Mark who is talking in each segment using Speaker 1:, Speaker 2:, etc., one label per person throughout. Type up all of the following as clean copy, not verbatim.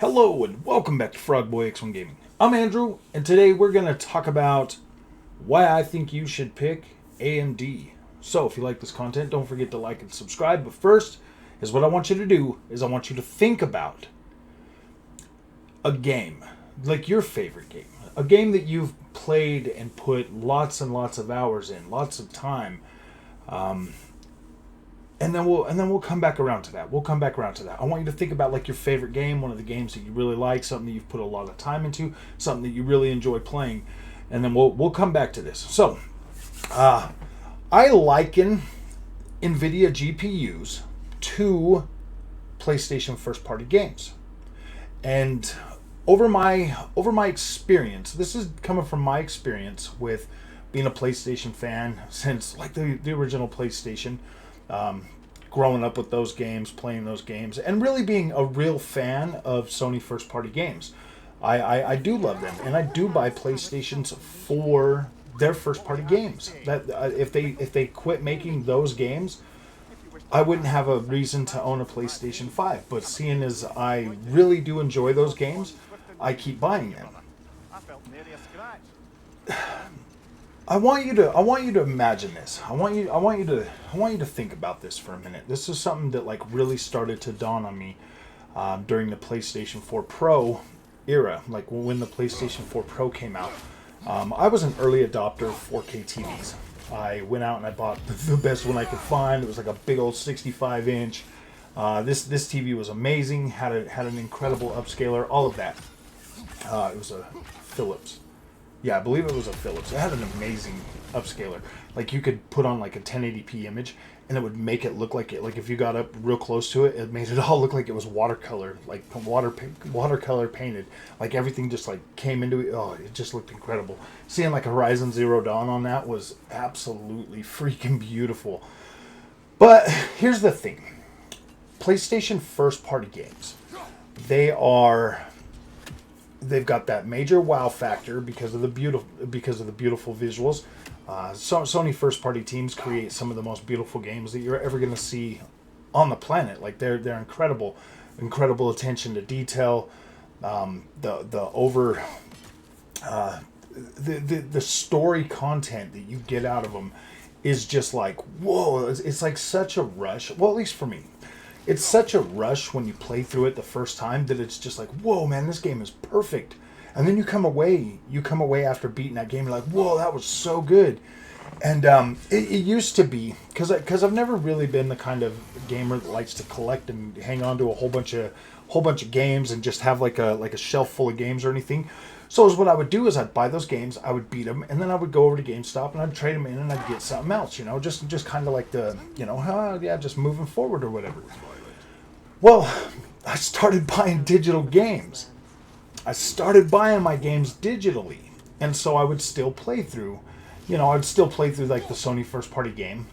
Speaker 1: Hello and welcome back to Frogboy X1 Gaming. I'm Andrew, and today we're going to talk about why I think you should pick AMD. So if you like this content, don't forget to like and subscribe. But first, is what I want you to do is I want you to think about a game, like your favorite game, a game that you've played and put lots and lots of hours in, lots of time. And then we'll come back around to that. I want you to think about like your favorite game, one of the games that you really like, something that you've put a lot of time into, something that you really enjoy playing, and then we'll come back to this. So, I liken Nvidia GPUs to PlayStation first-party games, and over my experience, this is coming from my experience with being a PlayStation fan since like the original PlayStation. Growing up with those games, playing those games, and really being a real fan of Sony first-party games. I do love them, and I do buy PlayStations for their first-party games. That if they quit making those games, I wouldn't have a reason to own a PlayStation 5. But seeing as I really do enjoy those games, I keep buying them. I want you to imagine this. I want you to think about this for a minute. This is something that like really started to dawn on me during the PlayStation 4 Pro era, like when the PlayStation 4 Pro came out. I was an early adopter of 4K TVs. I went out and I bought the best one I could find. It was like a big old 65-inch. This TV was amazing. Had an incredible upscaler. All of that. It was a Philips. Yeah, I believe it was a Philips. It had an amazing upscaler. Like you could put on like a 1080p image, and it would make it look like it. Like if you got up real close to it, it made it all look like it was watercolor, like watercolor painted. Like everything just like came into it. Oh, it just looked incredible. Seeing like Horizon Zero Dawn on that was absolutely freaking beautiful. But here's the thing: PlayStation first-party games, they've got that major wow factor because of the beautiful visuals. Sony first party teams create some of the most beautiful games that you're ever going to see on the planet. Like they're incredible attention to detail. The story content that you get out of them is just like whoa. It's like such a rush. Well, at least for me. It's such a rush when you play through it the first time that it's just like, whoa, man, this game is perfect. And then you come away after beating that game, you're like, whoa, that was so good. And it used to be, because I've never really been the kind of gamer that likes to collect and hang on to a whole bunch of games and just have like a shelf full of games or anything. So what I would do is I'd buy those games, I would beat them, and then I would go over to GameStop and I'd trade them in and I'd get something else, just kind of like just moving forward or whatever. Well, I started buying digital games. I started buying my games digitally, and so I would still play through, like the Sony first party game.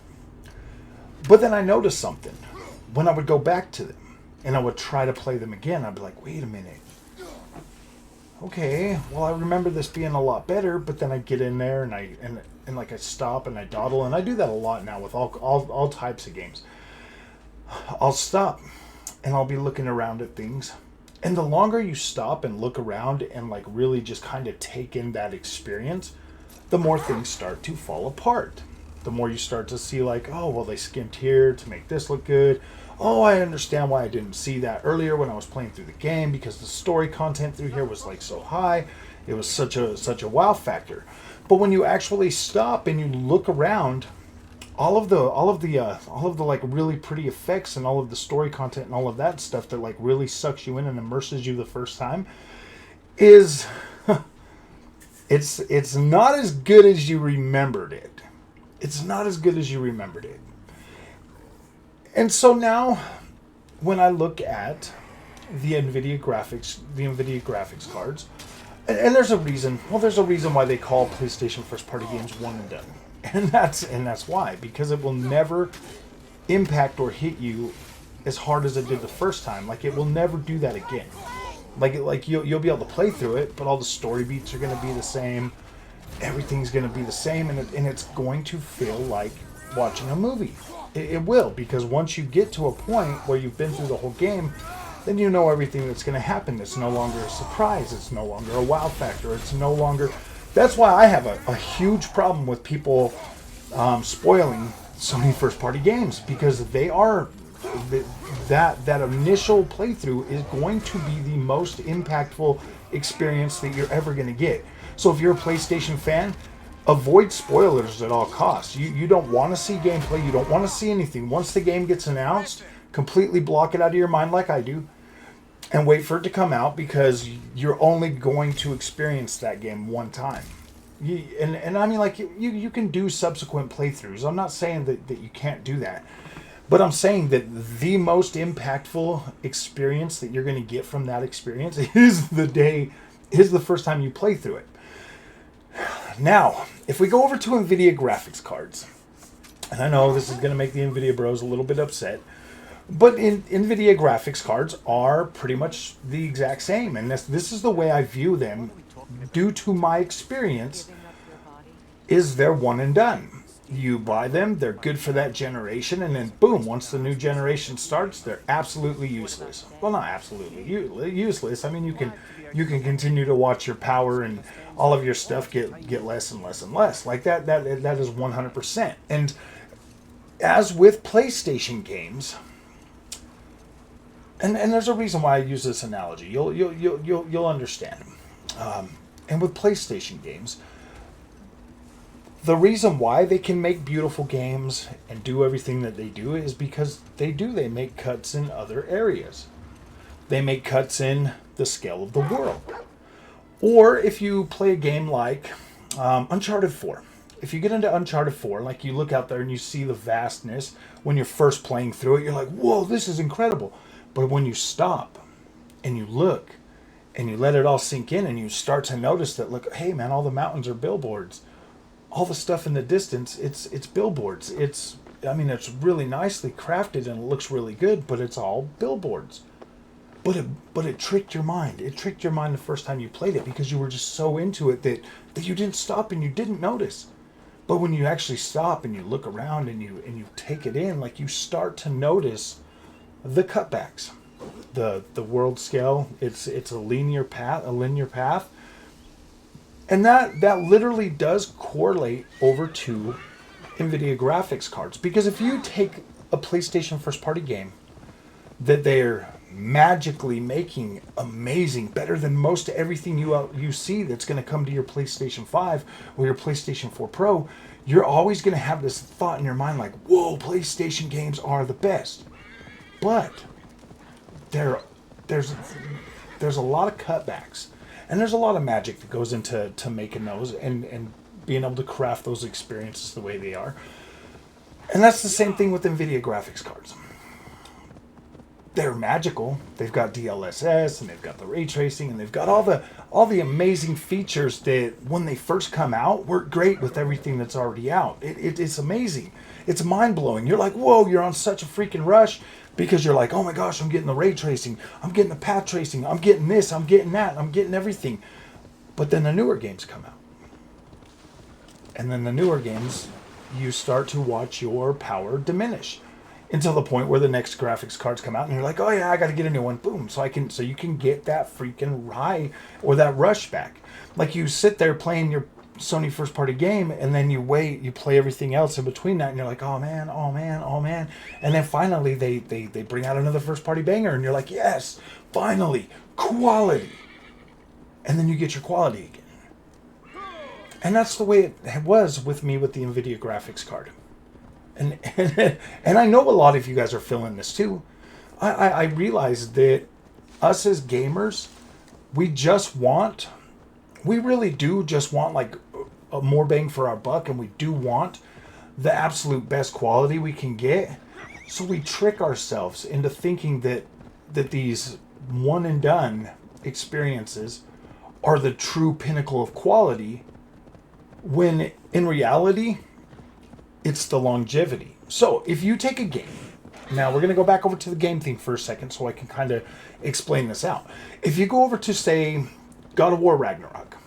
Speaker 1: But then I noticed something. When I would go back to them and I would try to play them again, I'd be like, wait a minute. Okay, well, I remember this being a lot better, but then I get in there and I stop and I dawdle, and I do that a lot now with all types of games. I'll stop and I'll be looking around at things, and the longer you stop and look around and like really just kind of take in that experience, the more things start to fall apart. The more you start to see like, oh, well, they skimped here to make this look good. Oh, I understand why I didn't see that earlier when I was playing through the game, because the story content through here was like so high. It was such a wow factor. But when you actually stop and you look around, all of the like really pretty effects and all of the story content and all of that stuff that like really sucks you in and immerses you the first time is it's not as good as you remembered it. It's not as good as you remembered it. And so now, when I look at the Nvidia graphics cards, and there's a reason. Well, there's a reason why they call PlayStation first-party games one and done, and that's why, because it will never impact or hit you as hard as it did the first time. Like it will never do that again. Like you'll be able to play through it, but all the story beats are going to be the same. Everything's going to be the same, and it's going to feel like watching a movie. It will, because once you get to a point where you've been through the whole game, then you know everything that's going to happen. It's no longer a surprise. It's no longer a wow factor. It's no longer... That's why I have a huge problem with people spoiling Sony first-party games, because they are... That initial playthrough is going to be the most impactful experience that you're ever going to get. So if you're a PlayStation fan, avoid spoilers at all costs. You don't want to see gameplay. You don't want to see anything. Once the game gets announced, completely block it out of your mind like I do, and wait for it to come out, because you're only going to experience that game one time. And I mean, like, you can do subsequent playthroughs. I'm not saying that you can't do that. But I'm saying that the most impactful experience that you're going to get from that experience is the first time you play through it. Now, if we go over to Nvidia graphics cards, and I know this is going to make the Nvidia bros a little bit upset, but Nvidia graphics cards are pretty much the exact same, and this is the way I view them due to my experience, is they're one and done. You buy them, they're good for that generation, and then boom, once the new generation starts, they're absolutely useless. Well, not absolutely useless. I mean, you can continue to watch your power and all of your stuff get less and less and less. Like that is 100%. And as with PlayStation games, and there's a reason why I use this analogy. You'll understand. And with PlayStation games, the reason why they can make beautiful games and do everything that they do is because they make cuts in other areas. They make cuts in the scale of the world. Or if you play a game like Uncharted 4. If you get into Uncharted 4, like, you look out there and you see the vastness when you're first playing through it, you're like, whoa, this is incredible. But when you stop and you look and you let it all sink in and you start to notice that, look, hey man, all the mountains are billboards. All the stuff in the distance, it's billboards. It's really nicely crafted and it looks really good, but it's all billboards. But it tricked your mind. It tricked your mind the first time you played it, because you were just so into it that you didn't stop and you didn't notice. But when you actually stop and you look around and you take it in, like, you start to notice the cutbacks, the world scale. It's a linear path. And that literally does correlate over to Nvidia graphics cards. Because if you take a PlayStation first-party game that they're magically making amazing, better than most everything you see that's going to come to your PlayStation 5 or your PlayStation 4 Pro, you're always going to have this thought in your mind like, whoa, PlayStation games are the best. But there's a lot of cutbacks. And there's a lot of magic that goes into making those and being able to craft those experiences the way they are. And that's the same thing with Nvidia graphics cards. They're magical. They've got DLSS and they've got the ray tracing and they've got all the amazing features that when they first come out work great with everything that's already out. It's amazing. It's mind-blowing. You're like, whoa, you're on such a freaking rush. Because you're like, oh my gosh, I'm getting the ray tracing, I'm getting the path tracing, I'm getting this, I'm getting that, I'm getting everything. But then the newer games come out. And then the newer games, you start to watch your power diminish until the point where the next graphics cards come out and you're like, oh yeah, I got to get a new one. Boom. So you can get that freaking high or that rush back. Like, you sit there playing your Sony first party game and then you wait, you play everything else in between that and you're like, oh man, and then finally they bring out another first party banger and you're like, yes, finally, quality. And then you get your quality again. And that's the way it was with me with the Nvidia graphics card. And I know a lot of you guys are feeling this too. I realize that us as gamers, we really do just want like a more bang for our buck, and we do want the absolute best quality we can get. So we trick ourselves into thinking that these one and done experiences are the true pinnacle of quality, when in reality, it's the longevity. So if you take a game, now we're going to go back over to the game theme for a second so I can kind of explain this out. If you go over to, say, God of War Ragnarok,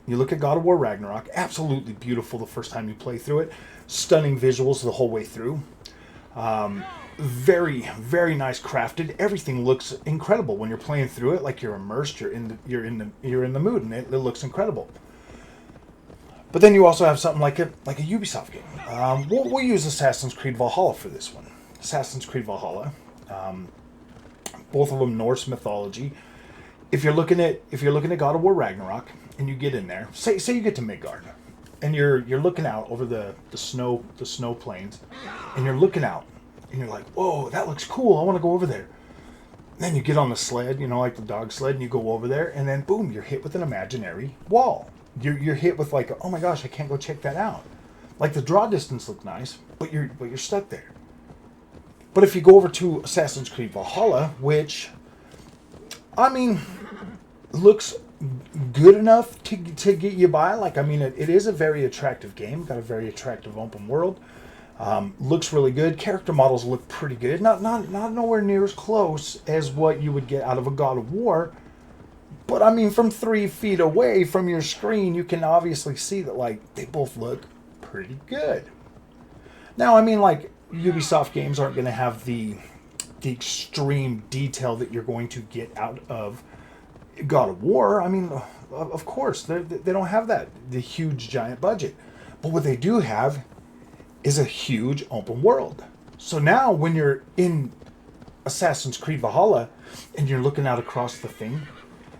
Speaker 1: you look at God of War Ragnarok, absolutely beautiful the first time you play through it, stunning visuals the whole way through. Very, very nice crafted. Everything looks incredible when you're playing through it. Like you're immersed. You're in the mood, and it looks incredible. But then you also have something like a Ubisoft game. We'll use Assassin's Creed Valhalla for this one. Assassin's Creed Valhalla. Both of them Norse mythology. If you're looking at God of War Ragnarok and you get in there, say you get to Midgard, and you're looking out over the snow plains, and you're looking out, and you're like, whoa, that looks cool. I want to go over there. And then you get on the sled, like the dog sled, and you go over there, and then boom, you're hit with an imaginary wall. You're hit with like, oh my gosh, I can't go check that out. Like the draw distance looked nice, but you're stuck there. But if you go over to Assassin's Creed Valhalla, which, I mean, looks good enough to get you by. Like, I mean, it is a very attractive game. Got a very attractive open world. Looks really good. Character models look pretty good. Not nowhere near as close as what you would get out of a God of War. But I mean, from 3 feet away from your screen, you can obviously see that, like, they both look pretty good. Now, I mean, like, Ubisoft games aren't going to have the extreme detail that you're going to get out of God of War. I mean, of course, they don't have the huge giant budget. But what they do have is a huge open world. So now when you're in Assassin's Creed Valhalla and you're looking out across the thing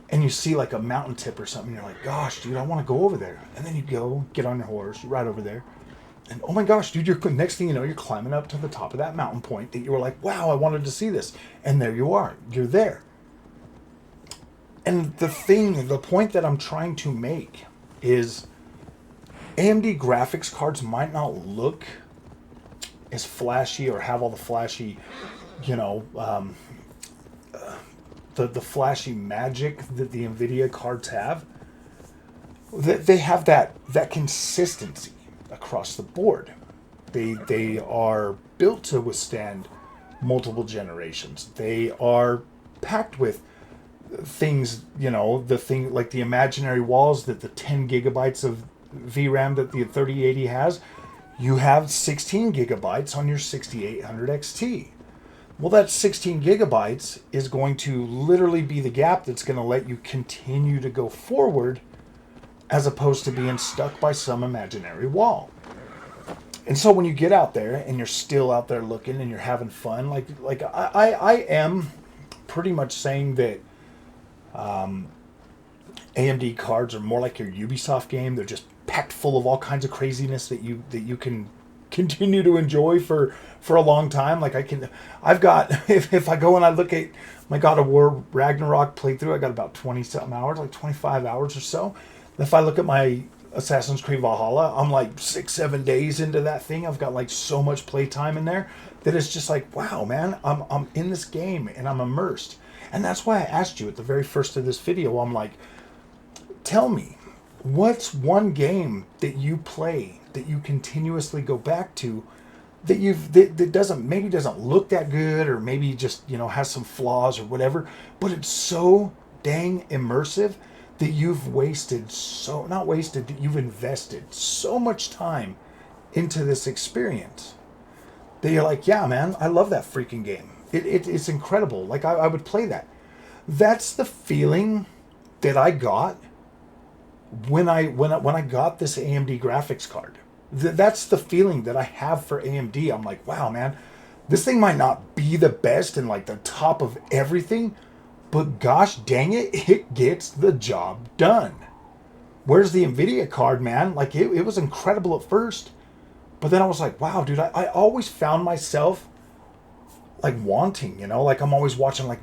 Speaker 1: and you see like a mountain tip or something, you're like, gosh, dude, I want to go over there. And then you go, get on your horse, you ride over there. And oh my gosh, dude, next thing you know, you're climbing up to the top of that mountain point that you were like, wow, I wanted to see this. And there you are. You're there. And the point that I'm trying to make is AMD graphics cards might not look as flashy or have all the flashy, the flashy magic that the Nvidia cards have. They have that consistency across the board. They are built to withstand multiple generations. They are packed with things, the thing like the imaginary walls that the 10 gigabytes of VRAM that the 3080 has. You have 16 gigabytes on your 6800 XT. Well, that 16 gigabytes is going to literally be the gap that's going to let you continue to go forward as opposed to being stuck by some imaginary wall. And so when you get out there and you're still out there looking and you're having fun, like I am pretty much saying that AMD cards are more like your Ubisoft game. They're just packed full of all kinds of craziness that you can continue to enjoy for a long time. Like I've got if I go and I look at my God of War Ragnarok playthrough, I got about 20 something hours, like 25 hours or so. If I look at my Assassin's Creed Valhalla, I'm like 6-7 days into that thing. I've got like so much playtime in there that it's just like, wow, man, I'm in this game and I'm immersed. And that's why I asked you at the very first of this video, I'm like, tell me, what's one game that you play that you continuously go back to that doesn't look that good, or maybe just, has some flaws or whatever, but it's so dang immersive that you've you've invested so much time into this experience that you're like, yeah, man, I love that freaking game. It's incredible. Like I would play that. That's the feeling that I got when I got this AMD graphics card. That's the feeling that I have for AMD. I'm like, wow, man, this thing might not be the best and like the top of everything, but gosh dang it, it gets the job done. Where's the Nvidia card, man? Like it was incredible at first, but then I was like, wow, dude, I always found myself like wanting, like I'm always watching like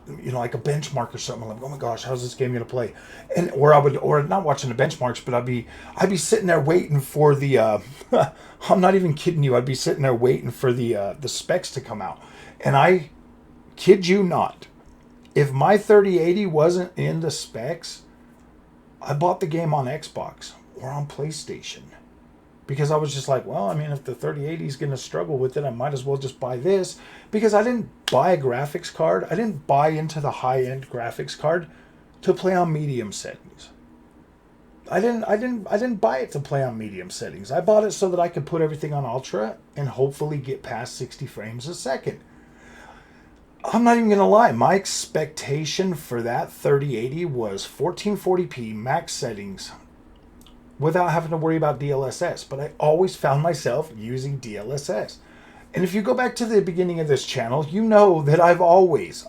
Speaker 1: a benchmark or something. I'm like, oh my gosh, how's this game gonna play? And or not watching the benchmarks, but I'd be sitting there waiting for the I'm not even kidding you, I'd be sitting there waiting for the specs to come out. And I kid you not, if my 3080 wasn't in the specs, I bought the game on Xbox or on PlayStation. Because I was just like, well, I mean, if the 3080 is going to struggle with it, I might as well just buy this. Because I didn't buy a graphics card. I didn't buy into the high-end graphics card to play on medium settings. I didn't buy it to play on medium settings. I bought it so that I could put everything on ultra and hopefully get past 60 frames a second. I'm not even going to lie. My expectation for that 3080 was 1440p max settings without having to worry about DLSS. But I always found myself using DLSS. And if you go back to the beginning of this channel, you know that I've always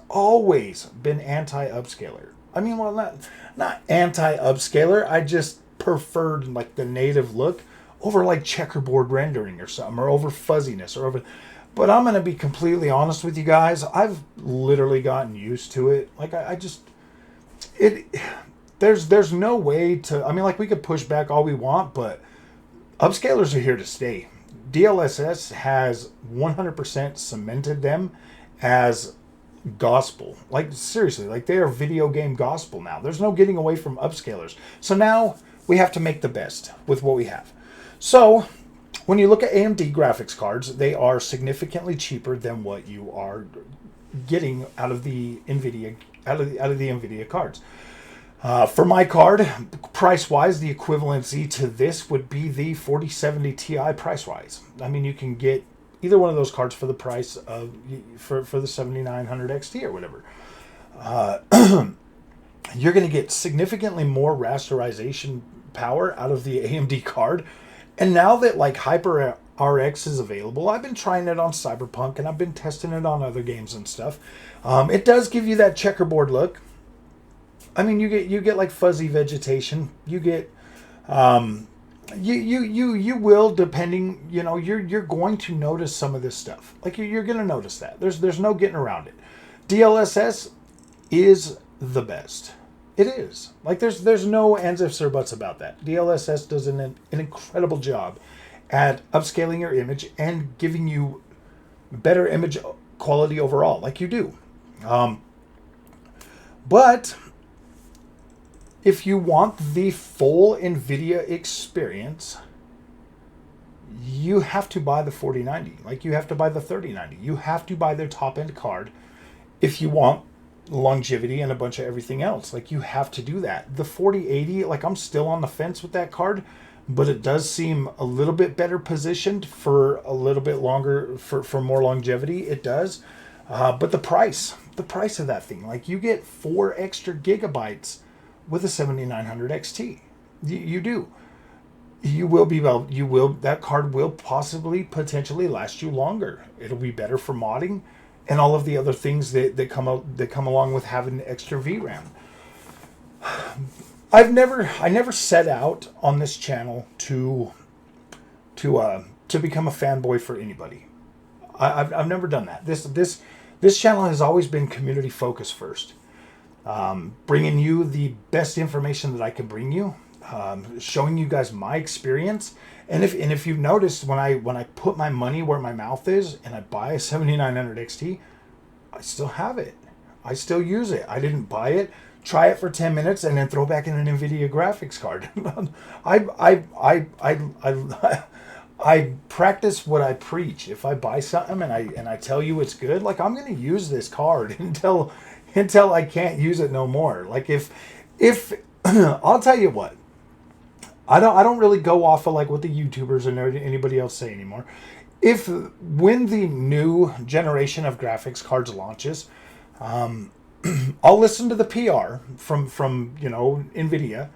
Speaker 1: been anti-upscaler. I mean, well, not anti-upscaler. I just preferred like the native look over like checkerboard rendering or something, or over fuzziness, or over. But I'm going to be completely honest with you guys. I've literally gotten used to it. Like I just, there's no way to, I mean, like we could push back all we want, but upscalers are here to stay. DLSS has 100% cemented them as gospel. Like seriously, like they are video game gospel now. There's no getting away from upscalers. So now we have to make the best with what we have. So when you look at AMD graphics cards, they are significantly cheaper than what you are getting out of the Nvidia Nvidia cards. For my card, price-wise, the equivalency to this would be the 4070 Ti price-wise. I mean, you can get either one of those cards for the price of for the 7900 XT or whatever. You're going to get significantly more rasterization power out of the AMD card. And now that like Hyper RX is available, I've been trying it on Cyberpunk and I've been testing it on other games and stuff. It does give you that checkerboard look. I mean, you get like fuzzy vegetation. You get you will, depending, you know, you're going to notice some of this stuff. Like you're going to notice that. There's no getting around it. DLSS is the best. It is. Like there's no ands, ifs, or buts about that. DLSS does an incredible job at upscaling your image and giving you better image quality overall, like you do. But if you want the full Nvidia experience, you have to buy the 4090. Like you have to buy the 3090. You have to buy their top end card if you want longevity and a bunch of everything else. Like you have to do that. The 4080, like I'm still on the fence with that card, but it does seem a little bit better positioned for a little bit longer, for more longevity. It does. But the price of that thing, like you get 4 extra gigabytes with a 7900 XT. You do. You will be, well, you will, that card will potentially last you longer. It'll be better for modding and all of the other things that come along with having extra VRAM. I never set out on this channel to become a fanboy for anybody. I've never done that. This channel has always been community focused first. Bringing you the best information that I can bring you, showing you guys my experience. And if you've noticed, when I put my money where my mouth is and I buy a 7900 XT, I still have it. I still use it. I didn't buy it, try it for 10 minutes, and then throw back in an Nvidia graphics card. I practice what I preach. If I buy something and I tell you it's good, like I'm going to use this card until I can't use it no more. Like if I'll tell you what, I don't really go off of like what the YouTubers and anybody else say anymore. When the new generation of graphics cards launches, I'll listen to the PR from you know, Nvidia,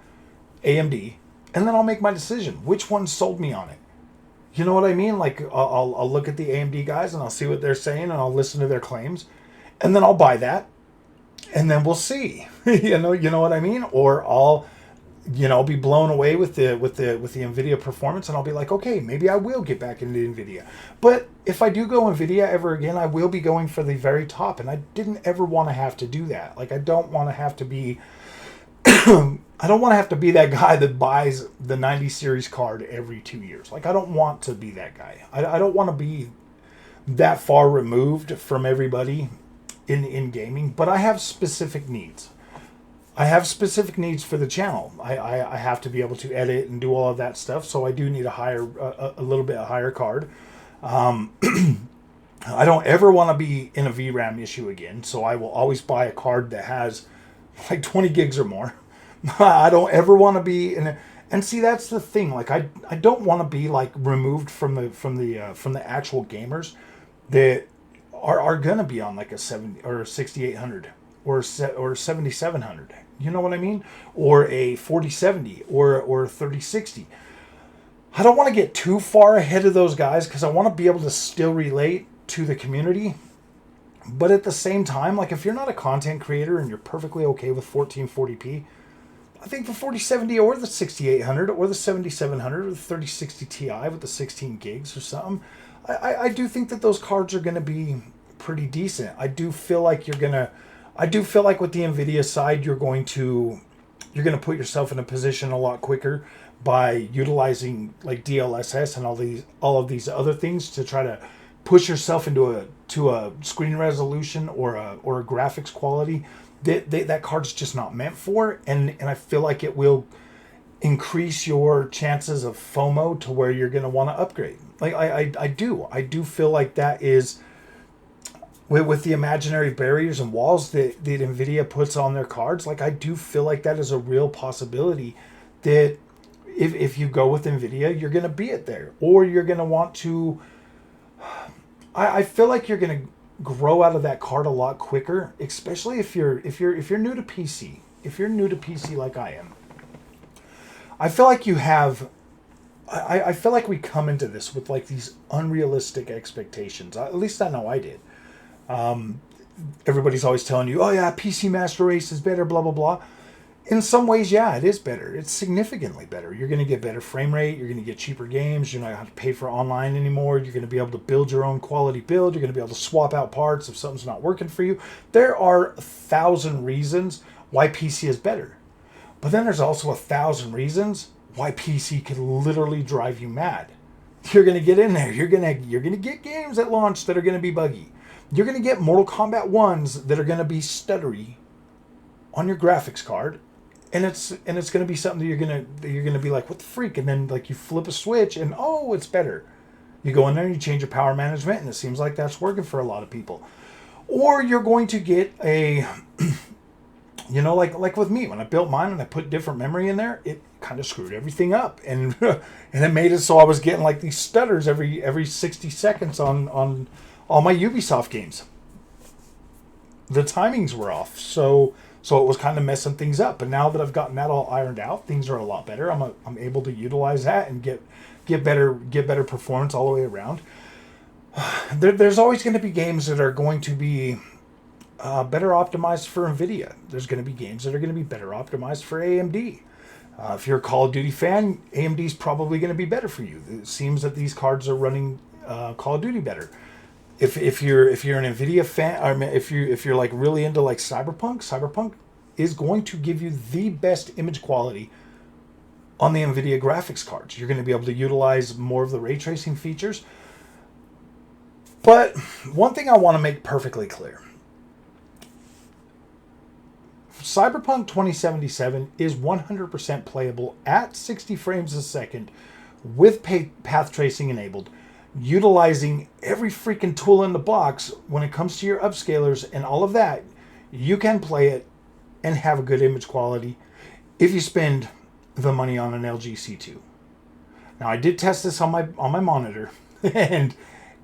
Speaker 1: AMD, and then I'll make my decision. Which one sold me on it? You know what I mean? Like I'll look at the AMD guys and I'll see what they're saying and I'll listen to their claims, and then I'll buy that, and then we'll see. you know what I mean? Or I'll be blown away with the Nvidia performance, and I'll be like, okay, maybe I will get back into Nvidia. But if I do go Nvidia ever again, I will be going for the very top, and I didn't ever want to have to do that. Like I don't want to have to be I don't want to have to be that guy that buys the 90 series card every 2 years. Like I don't want to be that guy. I don't want to be that far removed from everybody in gaming, but I have specific needs. I have specific needs for the channel. I have to be able to edit and do all of that stuff, so I do need a little bit higher card. I don't ever want to be in a VRAM issue again, so I will always buy a card that has like 20 gigs or more. I don't ever want to be in And see, that's the thing. Like, I don't want to be like removed from the actual gamers that are gonna be on like a 70 or a 6800 or 7700. You know what I mean? Or a 4070 or a 3060. I don't want to get too far ahead of those guys because I want to be able to still relate to the community. But at the same time, like if you're not a content creator and you're perfectly okay with 1440p, I think the 4070 or the 6800 or the 7700 or the 3060 Ti with the 16 gigs or something, I do think that those cards are going to be pretty decent. I do feel like with the Nvidia side, you're going to put yourself in a position a lot quicker by utilizing like DLSS and all of these other things to try to push yourself into a screen resolution or a graphics quality that card's just not meant for, and I feel like it will increase your chances of FOMO to where you're going to want to upgrade. Like I do feel like that is with the imaginary barriers and walls that Nvidia puts on their cards. Like I do feel like that is a real possibility that if you go with Nvidia, you're going to be it there, or you're going to want to. I feel like you're going to grow out of that card a lot quicker, especially if you're new to PC. If you're new to PC like I am, I feel like you have. I feel like we come into this with like these unrealistic expectations. At least I know I did. Everybody's always telling you, "Oh yeah, PC Master Race is better." Blah blah blah. In some ways, yeah, it is better. It's significantly better. You're going to get better frame rate. You're going to get cheaper games. You're not going to have to pay for online anymore. You're going to be able to build your own quality build. You're going to be able to swap out parts if something's not working for you. There are 1,000 reasons why PC is better. But then there's also 1,000 reasons why PC could literally drive you mad. You're going to get in there. You're going to get games at launch that are going to be buggy. You're going to get Mortal Kombat 1s that are going to be stuttery on your graphics card. And it's going to be something that you're gonna be like, what the freak? And then like you flip a switch and oh, it's better. You go in there and you change your power management, and it seems like that's working for a lot of people. Or you're going to get a, like with me, when I built mine and I put different memory in there, it kind of screwed everything up, and and it made it so I was getting like these stutters every 60 seconds on all my Ubisoft games. The timings were off, so it was kind of messing things up. But now that I've gotten that all ironed out, things are a lot better. I'm able to utilize that and get better performance all the way around. There's always going to be games that are going to be better optimized for Nvidia. There's going to be games that are going to be better optimized for AMD. If you're a Call of Duty fan, AMD is probably going to be better for you. It seems that these cards are running Call of Duty better. If you're an Nvidia fan, or if you're like really into like Cyberpunk is going to give you the best image quality on the Nvidia graphics cards. You're going to be able to utilize more of the ray tracing features. But one thing I want to make perfectly clear: Cyberpunk 2077 is 100% playable at 60 frames a second with path tracing enabled, utilizing every freaking tool in the box when it comes to your upscalers and all of that. You can play it and have a good image quality if you spend the money on an LG C2. Now, I did test this on my monitor, and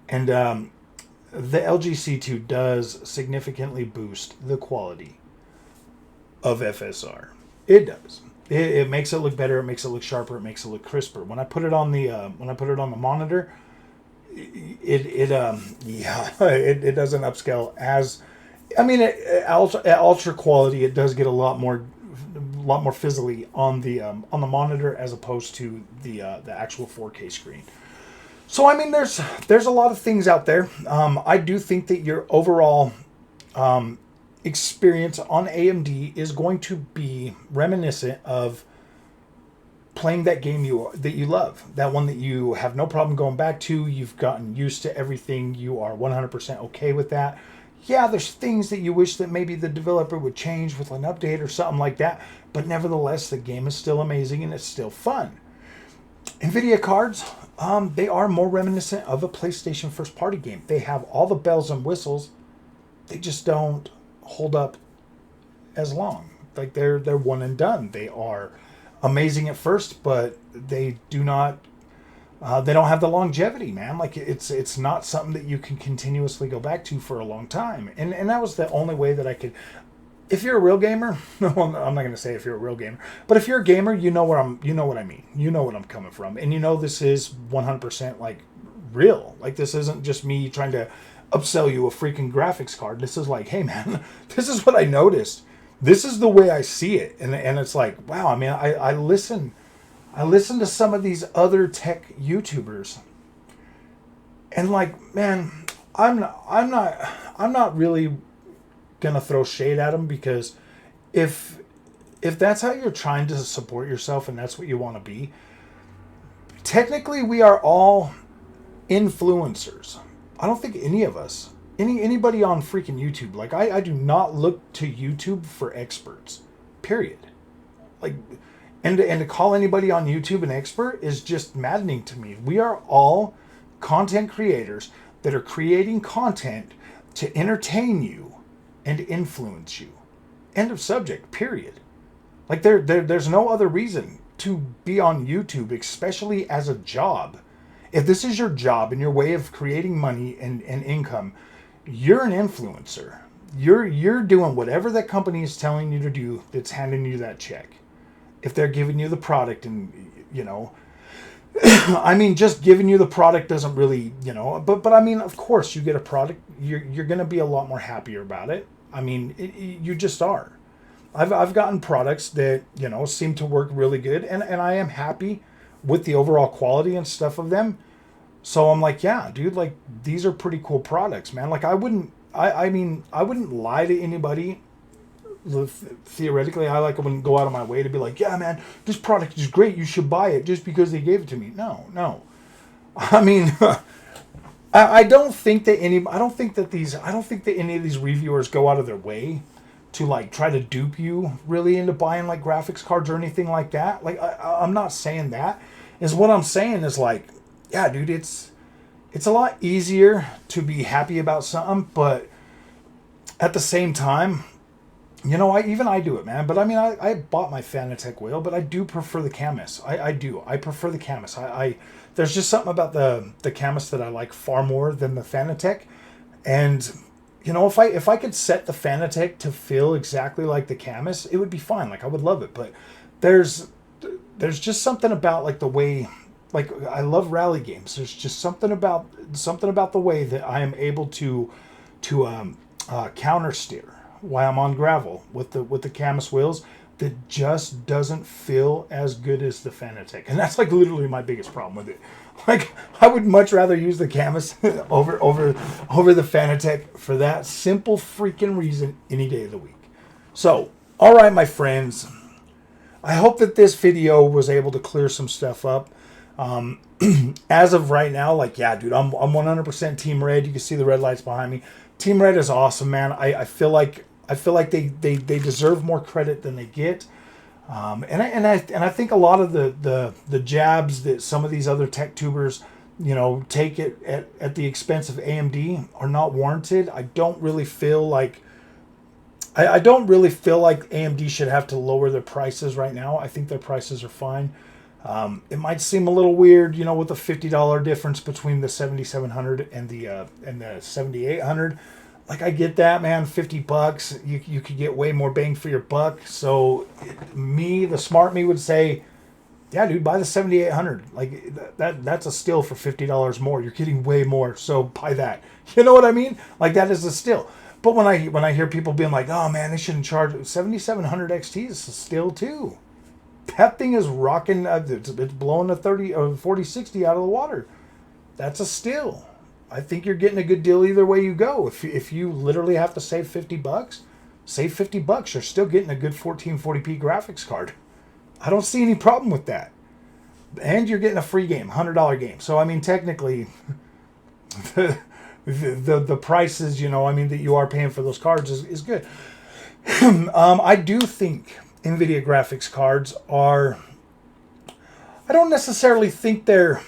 Speaker 1: the LG C2 does significantly boost the quality of FSR. It does. It makes it look better. It makes it look sharper. It makes it look crisper. When I put it on the monitor, it doesn't upscale as, at ultra quality. It does get a lot more fizzly on the monitor as opposed to the actual 4K screen. So there's a lot of things out there. I do think that your overall experience on AMD is going to be reminiscent of playing that game that you love, that one that you have no problem going back to. You've gotten used to everything. You are 100% okay with that. Yeah, there's things that you wish that maybe the developer would change with an update or something like that, but nevertheless, the game is still amazing and it's still fun. Nvidia cards, they are more reminiscent of a PlayStation first-party game. They have all the bells and whistles. They just don't hold up as long. Like they're one and done. They are amazing at first, but they do not. They don't have the longevity, man. Like it's not something that you can continuously go back to for a long time. And that was the only way that I could. If you're a real gamer, no, I'm not going to say if you're a real gamer, but if you're a gamer, you know what I mean. You know what I'm coming from, and you know this is 100% like real. Like this isn't just me trying to upsell you a freaking graphics card. This is like, hey man, this is what I noticed. This is the way I see it, and it's like, wow. I mean, I listen to some of these other tech YouTubers, and like, man, I'm not really gonna throw shade at them, because if that's how you're trying to support yourself and that's what you want to be, technically we are all influencers. I don't think any of us, anybody on freaking YouTube, like I do not look to YouTube for experts, period. Like, and to call anybody on YouTube an expert is just maddening to me. We are all content creators that are creating content to entertain you and influence you. End of subject, period. Like there's no other reason to be on YouTube, especially as a job. If this is your job and your way of creating money and income, you're an influencer. You're doing whatever that company is telling you to do that's handing you that check. If they're giving you the product, and I mean, just giving you the product doesn't really, but I mean, of course you get a product, you're going to be a lot more happier about it. I mean, you just are. I've gotten products that, seem to work really good, and I am happy with the overall quality and stuff of them. So I'm like, yeah, dude, like these are pretty cool products, man. Like I wouldn't lie to anybody. Theoretically, I wouldn't go out of my way to be like, yeah, man, this product is great, you should buy it just because they gave it to me. No. I mean, I don't think that any of these reviewers go out of their way to like try to dupe you really into buying like graphics cards or anything like that. Like I'm not saying that. Is what I'm saying is like, yeah, dude, it's a lot easier to be happy about something, but at the same time, I do it, man. But I mean, I bought my Fanatec wheel, but I do prefer the Camus. I do. I prefer the Camus. There's just something about the Camus that I like far more than the Fanatec. And, if I could set the Fanatec to feel exactly like the Camus, it would be fine. Like, I would love it. But there's just something about, like, the way, like, I love rally games. There's just something about the way that I am able to counter steer while I'm on gravel with the Camus wheels that just doesn't feel as good as the Fanatec. And that's like literally my biggest problem with it. Like I would much rather use the Camus over the Fanatec for that simple freaking reason any day of the week. So, all right, my friends, I hope that this video was able to clear some stuff up. As of right now, like, yeah, dude, I'm 100% Team Red. You can see the red lights behind me. Team Red is awesome, man. I feel like they deserve more credit than they get, and I think a lot of the jabs that some of these other tech tubers, take it at the expense of AMD are not warranted. I don't really feel like AMD should have to lower their prices right now. I think their prices are fine. It might seem a little weird, with the $50 difference between the 7700 and the 7800. Like, I get that, man. $50, you could get way more bang for your buck. So, the smart me would say, yeah, dude, buy the 7800. Like, that's a steal for $50 more. You're getting way more, so buy that. You know what I mean? Like, that is a steal. But when I hear people being like, oh man, they shouldn't charge 7700 XT is a steal too. That thing is rocking. It's blowing a 30 or 4060 out of the water. That's a steal. I think you're getting a good deal either way you go. If you literally have to save $50, save $50. You're still getting a good 1440p graphics card. I don't see any problem with that. And you're getting a free game, $100 game. So I mean, technically, the prices, that you are paying for those cards is good. I do think Nvidia graphics cards are. I don't necessarily think they're.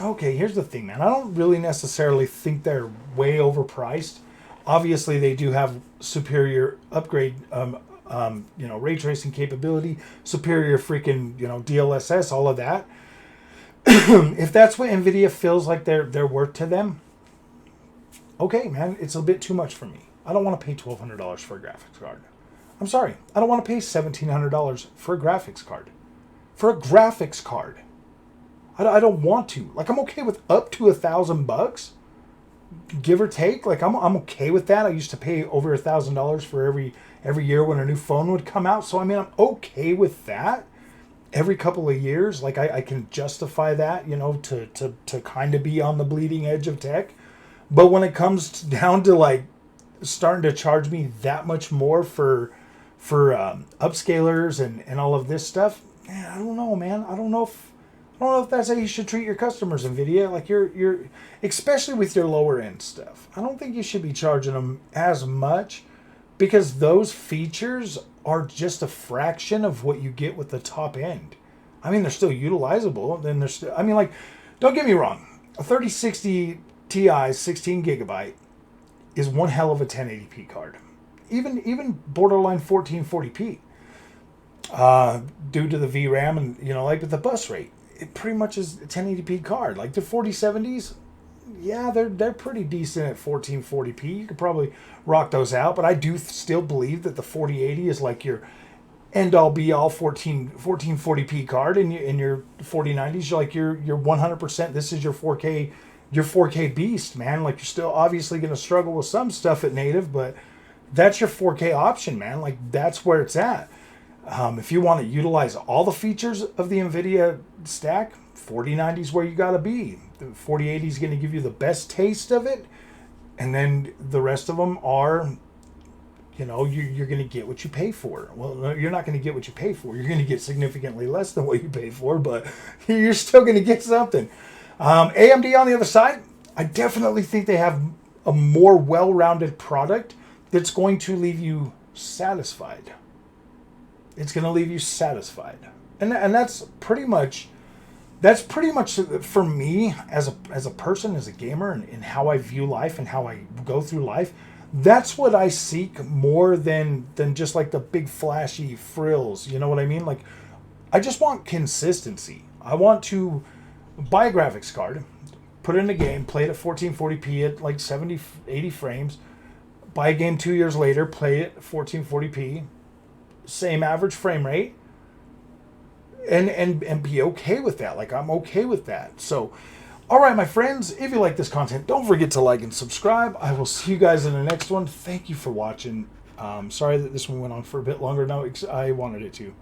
Speaker 1: Okay, here's the thing, man. I don't really necessarily think they're way overpriced. Obviously, they do have superior upgrade you know, ray tracing capability, superior freaking, you know, DLSS, all of that. If that's what Nvidia feels like they're worth to them, okay, man, it's a bit too much for me. I don't want to pay $1,200 for a graphics card. I'm sorry, I don't want to pay $1,700 for a graphics card. For a graphics card, I don't want to. Like, I'm okay with up to $1,000, give or take. Like, I'm okay with that. I used to pay over $1,000 for every year when a new phone would come out. So I mean, I'm okay with that. Every couple of years, like I can justify that, you know, to kind of be on the bleeding edge of tech. But when it comes down to like starting to charge me that much more for upscalers and all of this stuff, man, I don't know, man. I don't know if that's how you should treat your customers, Nvidia. Like you're especially with your lower end stuff. I don't think you should be charging them as much, because those features are just a fraction of what you get with the top end. I mean, they're still utilizable. Then they're still, I mean, like, don't get me wrong. A 3060 Ti 16 gigabyte is one hell of a 1080p card. Even borderline 1440p. Due to the VRAM and, you know, like with the bus rate, it pretty much is a 1080p card. Like the 4070s, yeah, they're pretty decent at 1440p. You could probably rock those out, but I do still believe that the 4080 is like your end all be all 1440p card, and in your 4090s, you're like your 100%. This is your 4K beast, man. Like, you're still obviously going to struggle with some stuff at native, but that's your 4K option, man. Like, that's where it's at. If you want to utilize all the features of the Nvidia stack, 4090 is where you got to be. The 4080 is going to give you the best taste of it, and then the rest of them are, you know, you're going to get what you pay for. Well, you're not going to get what you pay for. You're going to get significantly less than what you pay for, but you're still going to get something. AMD on the other side, I definitely think they have a more well-rounded product that's going to leave you satisfied. It's going to leave you satisfied. And that's pretty much for me as a person, as a gamer, and how I view life and how I go through life. That's what I seek more than just like the big flashy frills. You know what I mean? Like, I just want consistency. I want to buy a graphics card, put it in a game, play it at 1440p at like 70, 80 frames, buy a game 2 years later, play it at 1440p, same average frame rate, and be okay with that. Like, I'm okay with that. So, all right, my friends, if you like this content, don't forget to like and subscribe. I will see you guys in the next one. Thank you for watching. Sorry that this one went on for a bit longer than I wanted it to.